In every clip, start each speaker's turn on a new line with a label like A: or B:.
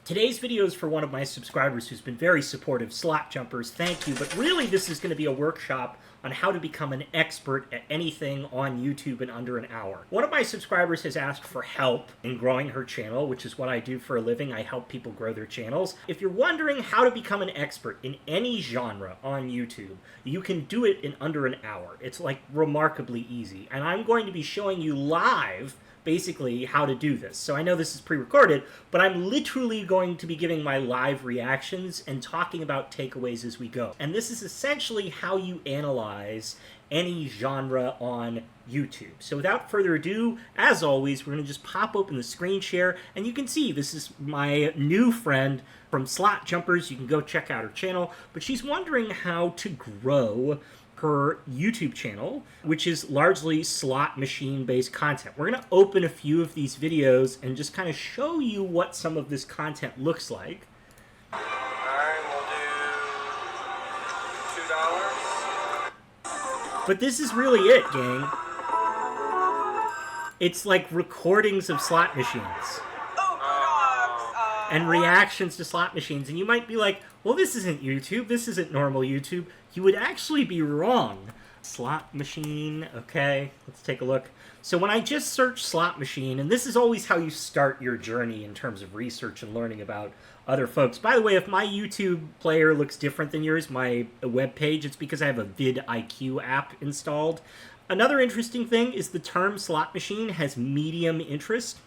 A: Today's video is for one of my subscribers who's been very supportive, Slot Jumpers. Thank you, but really this is going to be a workshop on how to become an expert at anything on YouTube in under an hour. One of my subscribers has asked for help in growing her channel, which is what I do for a living. I help people grow their channels. If you're wondering how to become an expert in any genre on YouTube, you can do it in under an hour. It's like remarkably easy, and I'm going to be showing you live basically how to do this. So I know this is pre-recorded, but I'm literally going to be giving my live reactions and talking about takeaways as we go. And this is essentially how you analyze any genre on YouTube. So without further ado, as always, we're going to just pop open the screen share, and you can see this is my new friend from Slot Jumpers. You can go check out her channel, but she's wondering how to grow her YouTube channel, which is largely slot machine-based content. We're going to open a few of these videos and just kind of show you what some of this content looks like.
B: Alright, we'll do $2.
A: But this is really it, gang. It's like recordings of slot machines and reactions to slot machines. And you might be like, well, this isn't YouTube. This isn't normal YouTube. You would actually be wrong. Slot machine, okay, let's take a look. So when I just search slot machine, and this is always how you start your journey in terms of research and learning about other folks. By the way, if my YouTube player looks different than yours, my web page, it's because I have a vidIQ app installed. Another interesting thing is the term slot machine has medium interest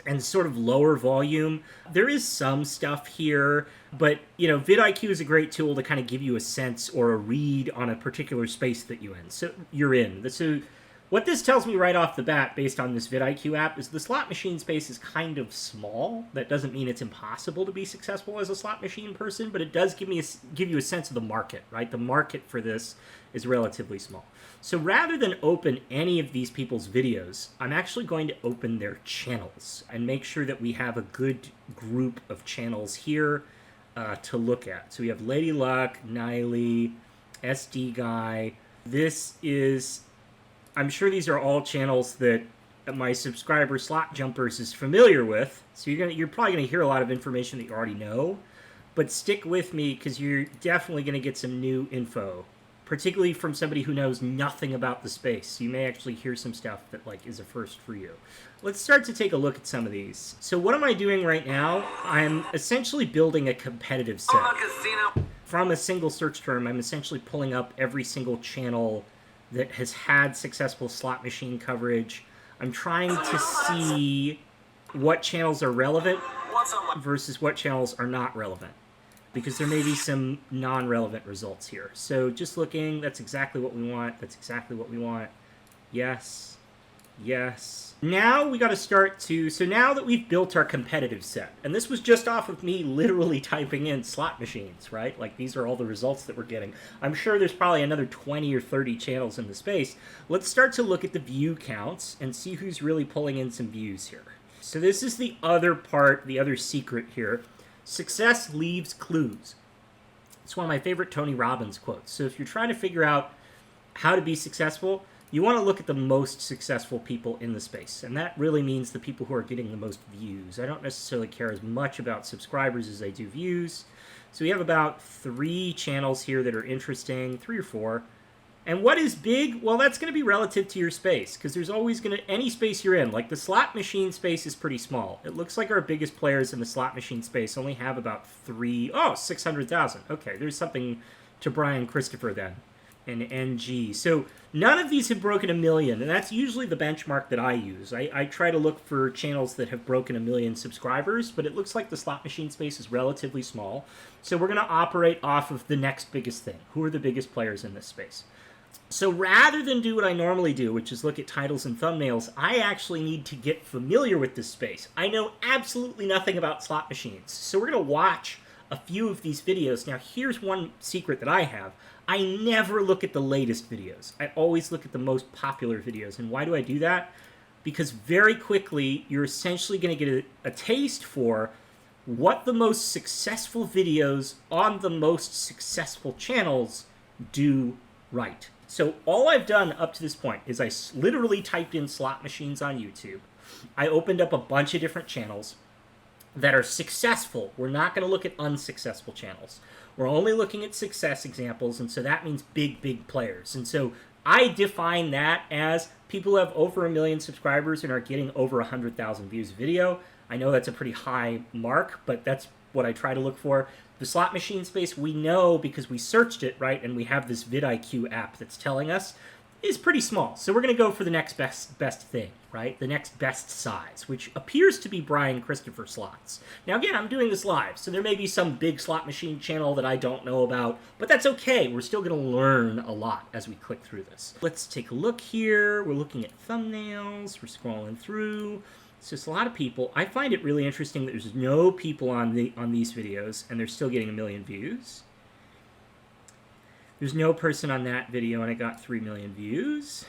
A: and sort of lower volume. There is some stuff here, but, you know, vidIQ is a great tool to kind of give you a sense or a read on a particular space that you're in. So what this tells me right off the bat, based on this vidIQ app, is the slot machine space is kind of small. That doesn't mean it's impossible to be successful as a slot machine person, but it does give you a sense of the market, right? The market for this is relatively small. So rather than open any of these people's videos, I'm actually going to open their channels and make sure that we have a good group of channels here to look at. So we have Lady Luck, Niley, SD Guy. This is, I'm sure these are all channels that my subscriber Slot Jumpers is familiar with. So you're probably gonna hear a lot of information that you already know, but stick with me because you're definitely gonna get some new info, particularly from somebody who knows nothing about the space. You may actually hear some stuff that is a first for you. Let's start to take a look at some of these. So what am I doing right now? I'm essentially building a competitive set. From a single search term, I'm essentially pulling up every single channel that has had successful slot machine coverage. I'm trying to see what channels are relevant versus what channels are not relevant, because there may be some non-relevant results here. So just looking, that's exactly what we want. That's exactly what we want. Yes. Yes. Now we got to start to, so now that we've built our competitive set, and this was just off of me literally typing in slot machines, right? Like, these are all the results that we're getting. I'm sure there's probably another 20 or 30 channels in the space. Let's start to look at the view counts and see who's really pulling in some views here. So this is the other part, the other secret here. Success leaves clues. It's one of my favorite Tony Robbins quotes. So if you're trying to figure out how to be successful, you want to look at the most successful people in the space. And that really means the people who are getting the most views. I don't necessarily care as much about subscribers as I do views. So we have about 3 channels here that are interesting, 3 or 4. And what is big? Well, that's going to be relative to your space, because there's always going to, any space you're in, like the slot machine space is pretty small. It looks like our biggest players in the slot machine space only have about 600,000. Okay, there's something to Brian Christopher then, and NG. So none of these have broken 1 million, and that's usually the benchmark that I use. I try to look for channels that have broken 1 million subscribers, but it looks like the slot machine space is relatively small. So we're going to operate off of the next biggest thing. Who are the biggest players in this space? So rather than do what I normally do, which is look at titles and thumbnails, I actually need to get familiar with this space. I know absolutely nothing about slot machines, so we're going to watch a few of these videos. Now, here's one secret that I have. I never look at the latest videos. I always look at the most popular videos. And why do I do that? Because very quickly, you're essentially going to get a taste for what the most successful videos on the most successful channels do right. So all I've done up to this point is I literally typed in slot machines on YouTube. I opened up a bunch of different channels. that are successful. We're not going to look at unsuccessful channels. We're only looking at success examples, and so that means big, big players. And so I define that as people who have over 1 million subscribers and are getting over 100,000 views a video. I know that's a pretty high mark, but that's what I try to look for. The slot machine space, we know because we searched it, right, and we have this vidIQ app that's telling us, is pretty small. So we're going to go for the next best thing, right? The next best size, which appears to be Brian Christopher slots. Now, again, I'm doing this live, so there may be some big slot machine channel that I don't know about, but that's okay. We're still going to learn a lot as we click through this. Let's take a look here. We're looking at thumbnails. We're scrolling through. It's just a lot of people. I find it really interesting that there's no people on these videos, and they're still getting 1 million views. There's no person on that video, and it got 3 million views.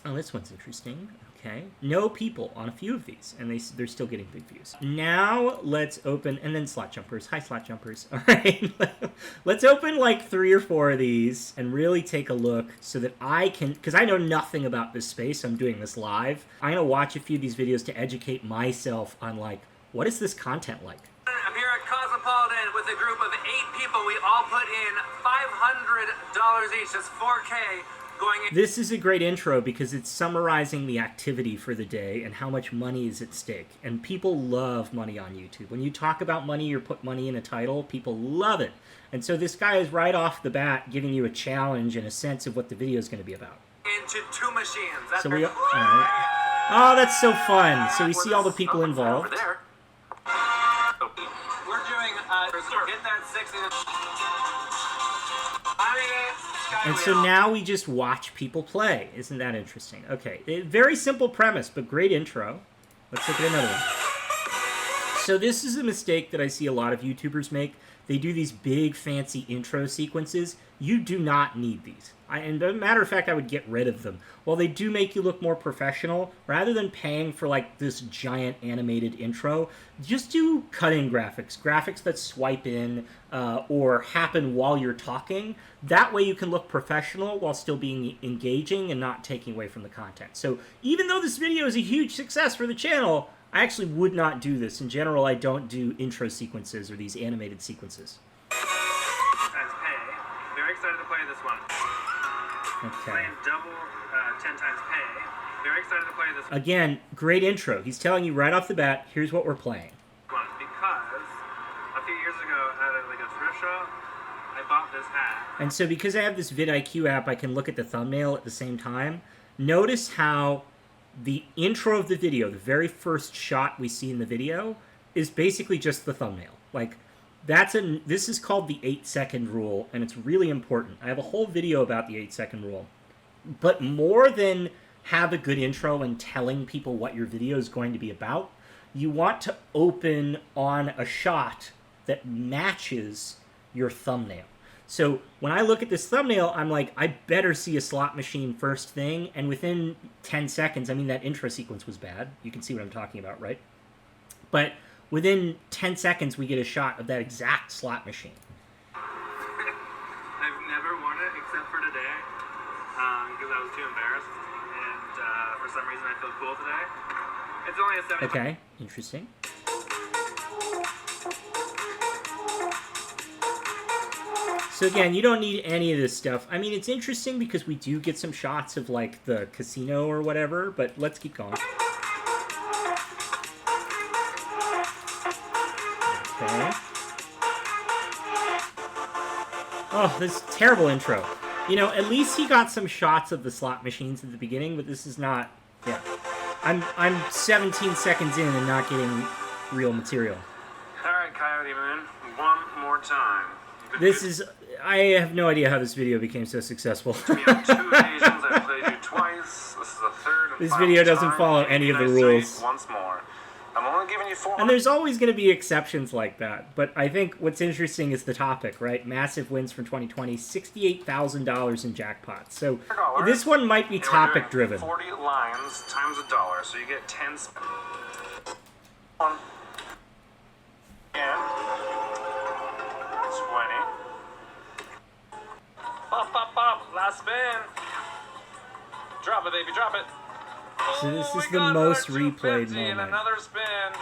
A: Oh, this one's interesting. Okay. No people on a few of these, and they're still getting big views. Now, let's open, and then slot jumpers. Hi, slot jumpers. All right. Let's open like 3 or 4 of these and really take a look so that I can, because I know nothing about this space. I'm doing this live. I'm going to watch a few of these videos to educate myself on, like, what is this content like?
C: I'm here at Cosmopolitan with a group of 8 people. We all put in $500 each. That's $4K going in.
A: This is a great intro because it's summarizing the activity for the day and how much money is at stake. And people love money on YouTube. When you talk about money or put money in a title, people love it. And so this guy is right off the bat giving you a challenge and a sense of what the video is going to be about.
C: Into 2 machines. That's
A: so all right. Oh, that's so fun. So we see all the people involved.
C: Over there. We're doing hit that 60.
A: And so now we just watch people play. Isn't that interesting? Okay, very simple premise, but great intro. Let's look at another one. So this is a mistake that I see a lot of YouTubers make. They do these big, fancy intro sequences. You do not need these. And as a matter of fact, I would get rid of them. While they do make you look more professional, rather than paying for like this giant animated intro, just do cut-in graphics. Graphics that swipe in or happen while you're talking. That way you can look professional while still being engaging and not taking away from the content. So even though this video is a huge success for the channel, I actually would not do this. In general, I don't do intro sequences or these animated sequences.
C: Very excited to play this one.
A: Okay.
C: Playing double 10 times pay. Very excited to play this one.
A: Again, great intro. He's telling you right off the bat, here's what we're playing.
C: Because a few years ago at like a thrift shop, I bought this hat.
A: And so because I have this vidIQ app, I can look at the thumbnail at the same time. Notice how the intro of the video, the very first shot we see in the video, is basically just the thumbnail. Like, this is called the 8-second rule, and it's really important. I have a whole video about the 8-second rule. But more than have a good intro and telling people what your video is going to be about, you want to open on a shot that matches your thumbnail. So when I look at this thumbnail, I'm like, I better see a slot machine first thing, and within 10 seconds, I mean, that intro sequence was bad. You can see what I'm talking about, right? But within 10 seconds, we get a shot of that exact slot machine.
C: I've never won it except for today, because I was too embarrassed, and for some reason I feel cool today. It's only a 70.
A: Okay, interesting. So again, you don't need any of this stuff. I mean, it's interesting because we do get some shots of like the casino or whatever, but let's keep going. Okay. Oh, this terrible intro. You know, at least he got some shots of the slot machines at the beginning, but this is not, yeah. I'm 17 seconds in and not getting real material.
C: Alright, Coyote Moon, one more time.
A: This is, I have no idea how this video became so successful.
C: On 2 occasions, I played you twice. This is the third and
A: This
C: final
A: video doesn't
C: time.
A: follow any of the
C: Can I say
A: rules.
C: once more. I'm only giving you 4.
A: And there's always going to be exceptions like that. But I think what's interesting is the topic, right? Massive wins from 2020, $68,000 in jackpots. So this one might be topic driven.
C: 40 lines times $1, so you get 10 spins. One. And 20. Pop, pop, pop. Last spin. Drop it, baby, drop it.
A: So this
C: Oh
A: is
C: my
A: the
C: God,
A: most
C: another
A: replayed
C: 250 and
A: moment.
C: another spin.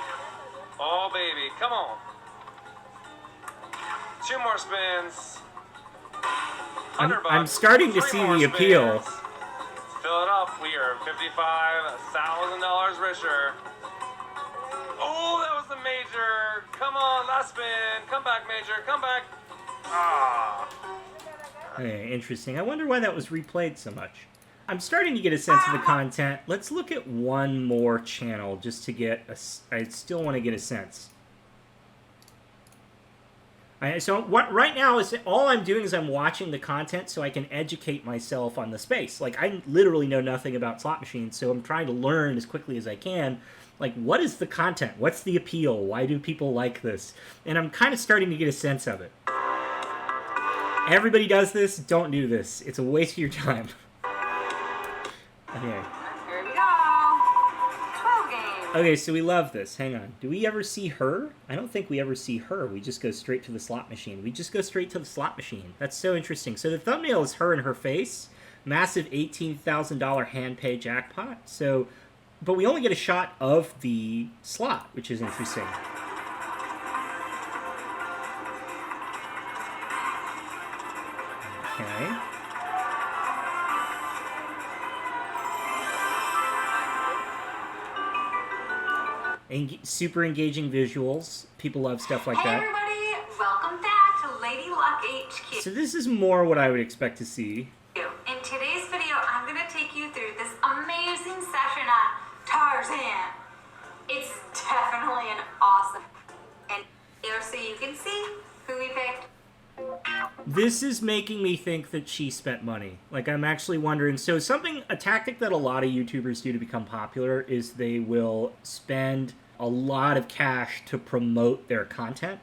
B: Oh, baby, come on. 2 more spins.
A: I'm starting to see the appeal.
B: Fill it up. We are $55,000 richer. Oh, that was the major. Come on, last spin. Come back, major. Come back. Ah.
A: Okay, interesting. I wonder why that was replayed so much. I'm starting to get a sense of the content. Let's look at one more channel just to get a... I still want to get a sense. So what right now is all I'm doing is I'm watching the content so I can educate myself on the space. Like, I literally know nothing about slot machines, so I'm trying to learn as quickly as I can. Like, what is the content? What's the appeal? Why do people like this? And I'm kind of starting to get a sense of it. Everybody does this. Don't do this. It's a waste of your time. Okay.
D: Here we go. 12 games.
A: Okay, so we love this. Hang on. Do we ever see her? I don't think we ever see her. We just go straight to the slot machine. We just go straight to the slot machine. That's so interesting. So the thumbnail is her and her face. Massive $18,000 hand pay jackpot. So, but we only get a shot of the slot, which is interesting. Okay. Super engaging visuals. People love stuff like that.
D: Hey everybody, welcome back to Lady Luck HQ.
A: So this is more what I would expect to see.
D: In today's video, I'm going to take you through this amazing session on Tarzan. It's definitely an awesome and here so you can see who we picked.
A: This is making me think that she spent money. Like, I'm actually wondering. So a tactic that a lot of YouTubers do to become popular is they will spend a lot of cash to promote their content.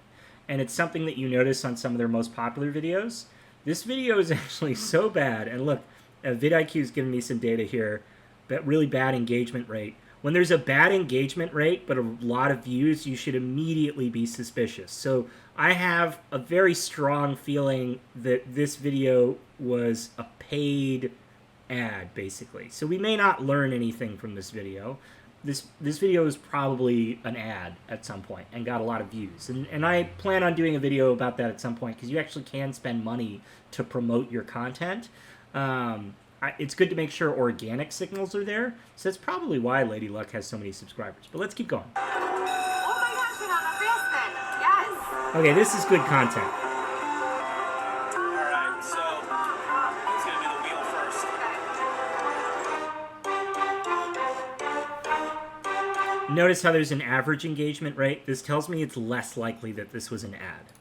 A: And it's something that you notice on some of their most popular videos. This video is actually so bad. And look, vidIQ is giving me some data here. But really bad engagement rate. When there's a bad engagement rate but a lot of views, you should immediately be suspicious. So I have a very strong feeling that this video was a paid ad, basically. So we may not learn anything from this video. This video is probably an ad at some point and got a lot of views. And I plan on doing a video about that at some point because you actually can spend money to promote your content. It's good to make sure organic signals are there. So that's probably why Lady Luck has so many subscribers. But let's keep going.
D: Oh my gosh, you're on a fist then. Yes.
A: Okay, this is good content.
B: Alright, so who's gonna do the wheel first?
A: Notice how there's an average engagement rate. This tells me it's less likely that this was an ad.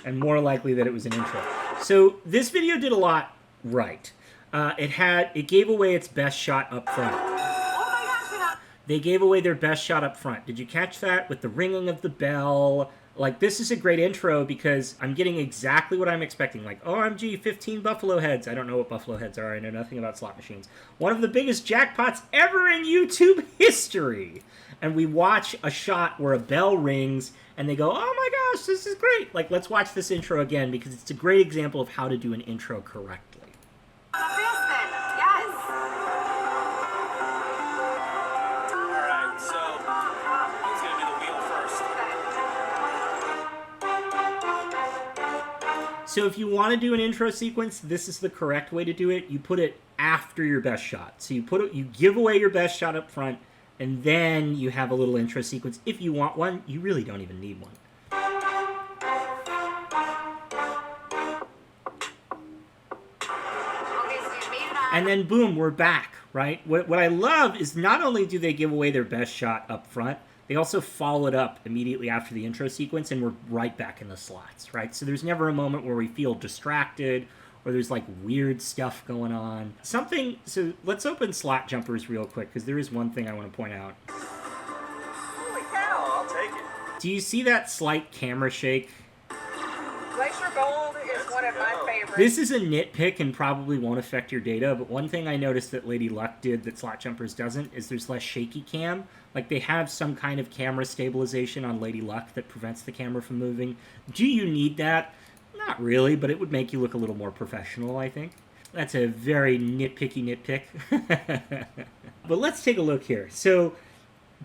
A: And more likely that it was an intro. So this video did a lot right. It gave away its best shot up front.
D: Oh my gosh,
A: They gave away their best shot up front. Did you catch that? With the ringing of the bell. Like, this is a great intro because I'm getting exactly what I'm expecting. Like, OMG, 15 buffalo heads. I don't know what buffalo heads are. I know nothing about slot machines. One of the biggest jackpots ever in YouTube history. And we watch a shot where a bell rings and they go, oh my gosh, this is great. Like, let's watch this intro again because it's a great example of how to do an intro correctly.
D: on a fist then. Yes.
B: Alright, so who's gonna do the wheel first?
A: So if you want to do an intro sequence, this is the correct way to do it. You put it after your best shot. So you give away your best shot up front, and then you have a little intro sequence. If you want one, you really don't even need one.
D: Okay, so you made it on.
A: And then boom, we're back, right? What I love is not only do they give away their best shot up front, they also follow it up immediately after the intro sequence, and we're right back in the slots, right? So there's never a moment where we feel distracted or there's like weird stuff going on. So let's open slot jumpers real quick because there is one thing I want to point out.
B: Holy cow, I'll take it.
A: Do you see that slight camera shake?
E: Glacier Gold is one of my favorites.
A: This is a nitpick and probably won't affect your data, but one thing I noticed that Lady Luck did that Slot Jumpers doesn't is there's less shaky cam. Like, they have some kind of camera stabilization on Lady Luck that prevents the camera from moving. Do you need that? Not really, but it would make you look a little more professional, I think. That's a very nitpicky nitpick. But let's take a look here. So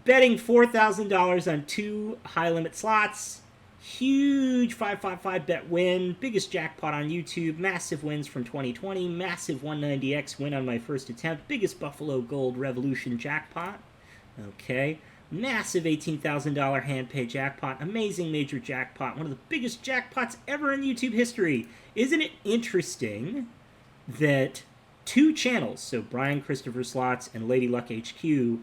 A: Betting $4,000 on 2 high-limit slots. Huge 555 bet win. Biggest jackpot on YouTube. Massive wins from 2020. Massive 190x win on my first attempt. Biggest Buffalo Gold Revolution jackpot. Okay. Massive $18,000 hand pay jackpot. Amazing major jackpot. One of the biggest jackpots ever in YouTube history. Isn't it interesting that 2 channels, so Brian Christopher Slots and Lady Luck HQ,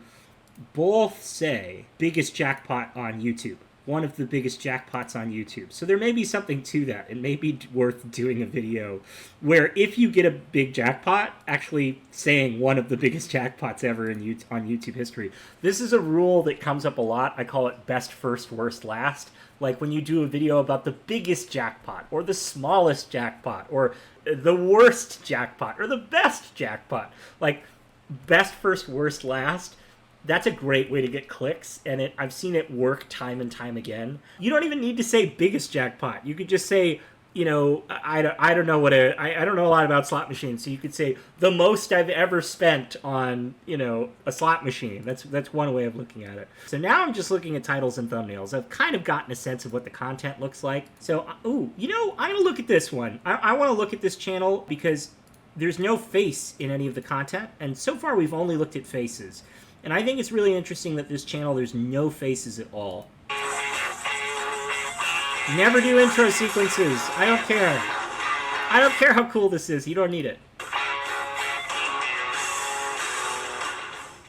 A: both say biggest jackpot on YouTube? One of the biggest jackpots on YouTube. So there may be something to that. It may be worth doing a video where if you get a big jackpot, actually saying one of the biggest jackpots ever on YouTube history. This is a rule that comes up a lot. I call it best first, worst last. Like when you do a video about the biggest jackpot, or the smallest jackpot, or the worst jackpot, or the best jackpot. Like best first, worst last. That's a great way to get clicks, and I've seen it work time and time again. You don't even need to say biggest jackpot. You could just say, you know, I don't know I don't know a lot about slot machines, so you could say the most I've ever spent on, you know, a slot machine. That's one way of looking at it. So now I'm just looking at titles and thumbnails. I've kind of gotten a sense of what the content looks like. So, ooh, you know, I'm gonna look at this one. I want to look at this channel because there's no face in any of the content, and so far we've only looked at faces. And I think it's really interesting that this channel, there's no faces at all. Never do intro sequences. I don't care. I don't care how cool this is. You don't need it.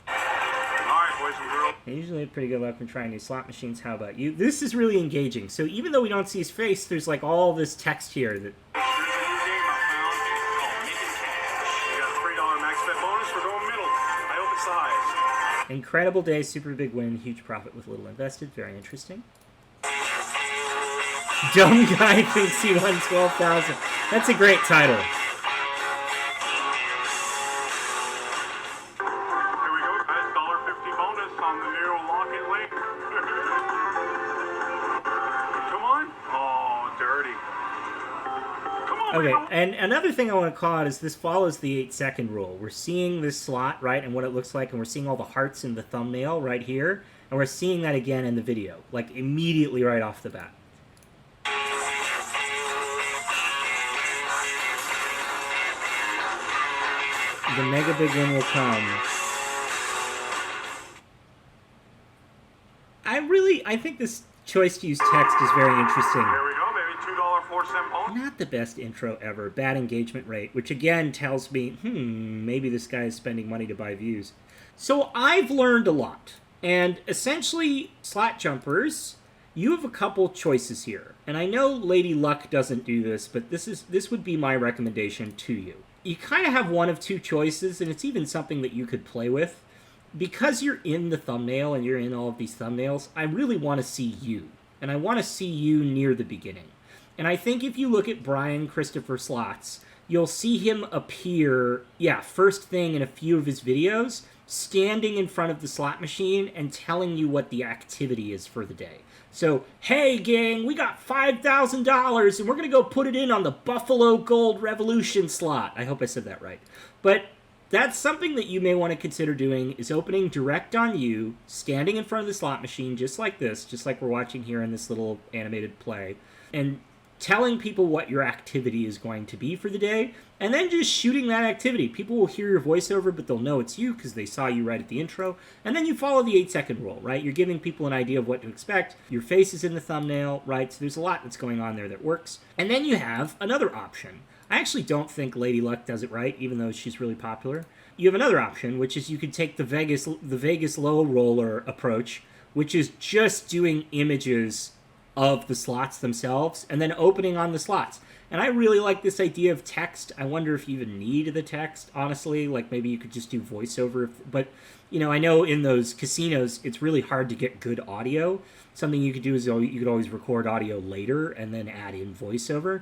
C: Alright, boys and girls.
A: I usually have pretty good luck when trying new slot machines. How about you? This is really engaging. So even though we don't see his face, there's like all this text here that...
C: There's a new game I found called Making Cash. You got a $3 max bet bonus for going middle. I hope it's the highest.
A: Incredible day, super big win, huge profit with little invested. Very interesting. Dumb guy thinks he won 12,000. That's a great title.
C: Here we go, guys. $1.50 bonus on the new Lock It Link. Come on. Oh, dirty. Come on.
A: Okay, and another thing I want to call out is this follows the 8-second rule. We're seeing this slot, right, and what it looks like, and we're seeing all the hearts in the thumbnail right here, and we're seeing that again in the video, like immediately right off the bat. The mega big win will come. I think this choice to use text is very interesting.
C: Here we go, baby. $2.04 bonus.
A: Not the best intro ever. Bad engagement rate, which again tells me, maybe this guy is spending money to buy views. So I've learned a lot. And essentially, slot jumpers, you have a couple choices here. And I know Lady Luck doesn't do this, but this would be my recommendation to you. You kind of have one of 2 choices, and it's even something that you could play with. Because you're in the thumbnail and you're in all of these thumbnails, I really want to see you. And I want to see you near the beginning. And I think if you look at Brian Christopher Slots, you'll see him appear, first thing in a few of his videos, standing in front of the slot machine and telling you what the activity is for the day. So, hey gang, we got $5,000 and we're going to go put it in on the Buffalo Gold Revolution slot. I hope I said that right. But that's something that you may want to consider doing, is opening direct on you, standing in front of the slot machine just like this, just like we're watching here in this little animated play, and telling people what your activity is going to be for the day, and then just shooting that activity. People will hear your voiceover, but they'll know it's you because they saw you right at the intro. And then you follow the 8-second rule, right? You're giving people an idea of what to expect. Your face is in the thumbnail, right? So there's a lot that's going on there that works. And then you have another option. I actually don't think Lady Luck does it right, even though she's really popular. You have another option, which is you could take the Vegas low roller approach, which is just doing images of the slots themselves and then opening on the slots. And I really like this idea of text. I wonder if you even need the text, honestly. Like maybe you could just do voiceover. But, you know, I know in those casinos, it's really hard to get good audio. Something you could do is you could always record audio later and then add in voiceover.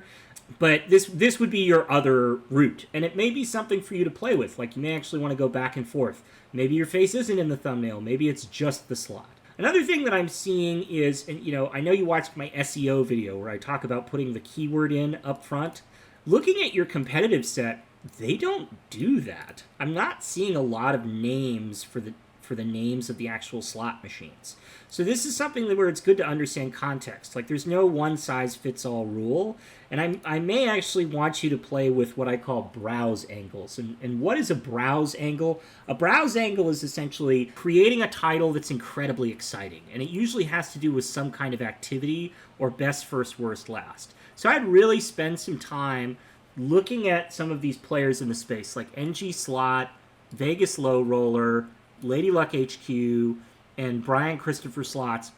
A: But this would be your other route. And it may be something for you to play with. Like you may actually want to go back and forth. Maybe your face isn't in the thumbnail. Maybe it's just the slot. Another thing that I'm seeing is, and you know, I know you watched my SEO video where I talk about putting the keyword in up front. Looking at your competitive set, they don't do that. I'm not seeing a lot of names for for the names of the actual slot machines. So this is something where it's good to understand context. Like, there's no one-size-fits-all rule, and I may actually want you to play with what I call browse angles. And what is a browse angle? A browse angle is essentially creating a title that's incredibly exciting, and it usually has to do with some kind of activity or best first, worst last. So I'd really spend some time looking at some of these players in the space, like NG Slot, Vegas Low Roller, Lady Luck HQ, and Brian Christopher Slots,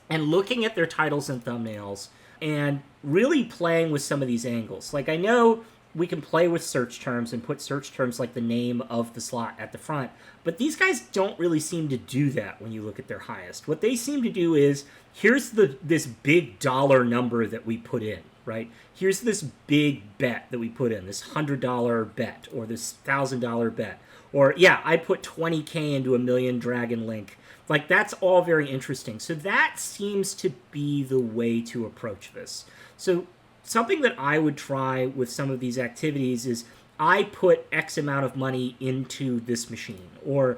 A: and looking at their titles and thumbnails, and really playing with some of these angles. Like, I know we can play with search terms and put search terms like the name of the slot at the front, but these guys don't really seem to do that when you look at their highest. What they seem to do is, here's this big dollar number that we put in, right? Here's this big bet that we put in, this $100 bet, or this $1,000 bet. Or, yeah, I put 20K into a Million Dragon Link. Like, that's all very interesting. So that seems to be the way to approach this. So something that I would try with some of these activities is I put X amount of money into this machine, or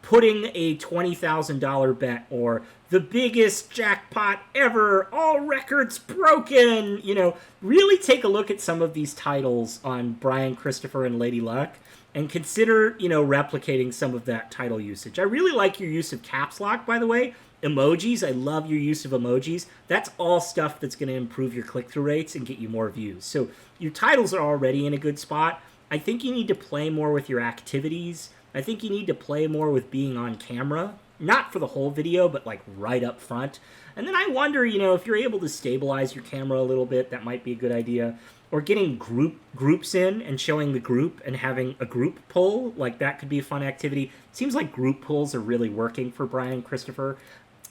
A: putting a $20,000 bet, or the biggest jackpot ever, all records broken. You know, really take a look at some of these titles on Brian Christopher and Lady Luck, and consider, you know, replicating some of that title usage. I really like your use of caps lock, by the way. Emojis, I love your use of emojis. That's all stuff that's going to improve your click-through rates and get you more views. So your titles are already in a good spot. I think you need to play more with your activities. I think you need to play more with being on camera. Not for the whole video, but like right up front. And then I wonder, you know, if you're able to stabilize your camera a little bit, that might be a good idea. Or getting groups in and showing the group and having a group pull, like that could be a fun activity. Seems like group pulls are really working for Brian Christopher.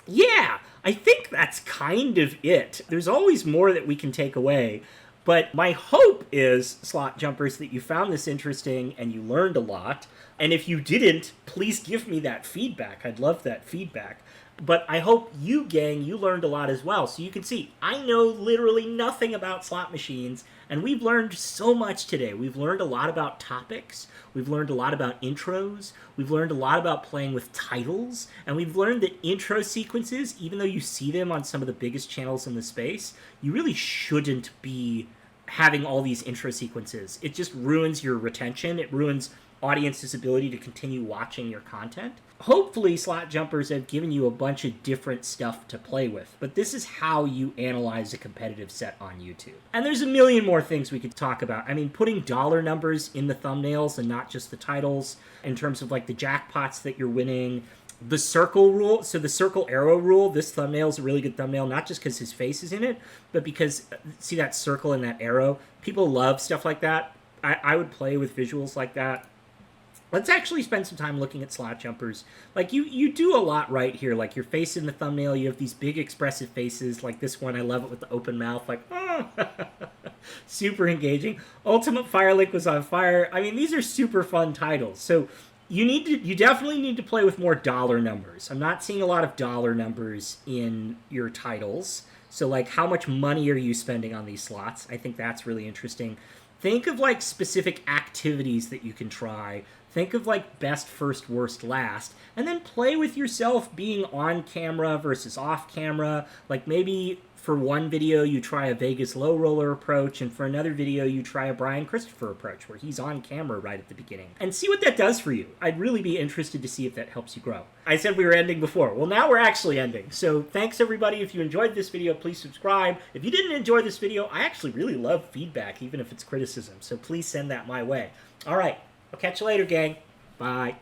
A: Yeah, I think that's kind of it. There's always more that we can take away. But my hope is, Slot Jumpers, that you found this interesting and you learned a lot. And if you didn't, please give me that feedback. I'd love that feedback. But I hope you, gang, you learned a lot as well. So you can see, I know literally nothing about slot machines, and we've learned so much today. We've learned a lot about topics. We've learned a lot about intros. We've learned a lot about playing with titles. And we've learned that intro sequences, even though you see them on some of the biggest channels in the space, you really shouldn't be having all these intro sequences. It just ruins your retention. It ruins audience's ability to continue watching your content. Hopefully, Slot Jumpers have given you a bunch of different stuff to play with, but this is how you analyze a competitive set on YouTube. And there's a million more things we could talk about. I mean, putting dollar numbers in the thumbnails and not just the titles, in terms of like the jackpots that you're winning, the circle rule. So the circle arrow rule, this thumbnail is a really good thumbnail, not just because his face is in it, but because, see that circle and that arrow? People love stuff like that. I would play with visuals like that. Let's actually spend some time looking at Slot Jumpers. Like, you do a lot right here. Like, your face in the thumbnail, you have these big expressive faces. Like this one, I love it with the open mouth. Like, oh. Super engaging. Ultimate Firelink was on fire. I mean, these are super fun titles. So you definitely need to play with more dollar numbers. I'm not seeing a lot of dollar numbers in your titles. So, like, how much money are you spending on these slots? I think that's really interesting. Think of, like, specific activities that you can try. Think of, like, best first, worst last. And then play with yourself being on camera versus off camera. Like, maybe for one video you try a Vegas low roller approach, and for another video you try a Brian Christopher approach, where he's on camera right at the beginning. And see what that does for you. I'd really be interested to see if that helps you grow. I said we were ending before. Well, now we're actually ending. So thanks, everybody. If you enjoyed this video, please subscribe. If you didn't enjoy this video, I actually really love feedback, even if it's criticism. So please send that my way. All right. I'll catch you later, gang. Bye.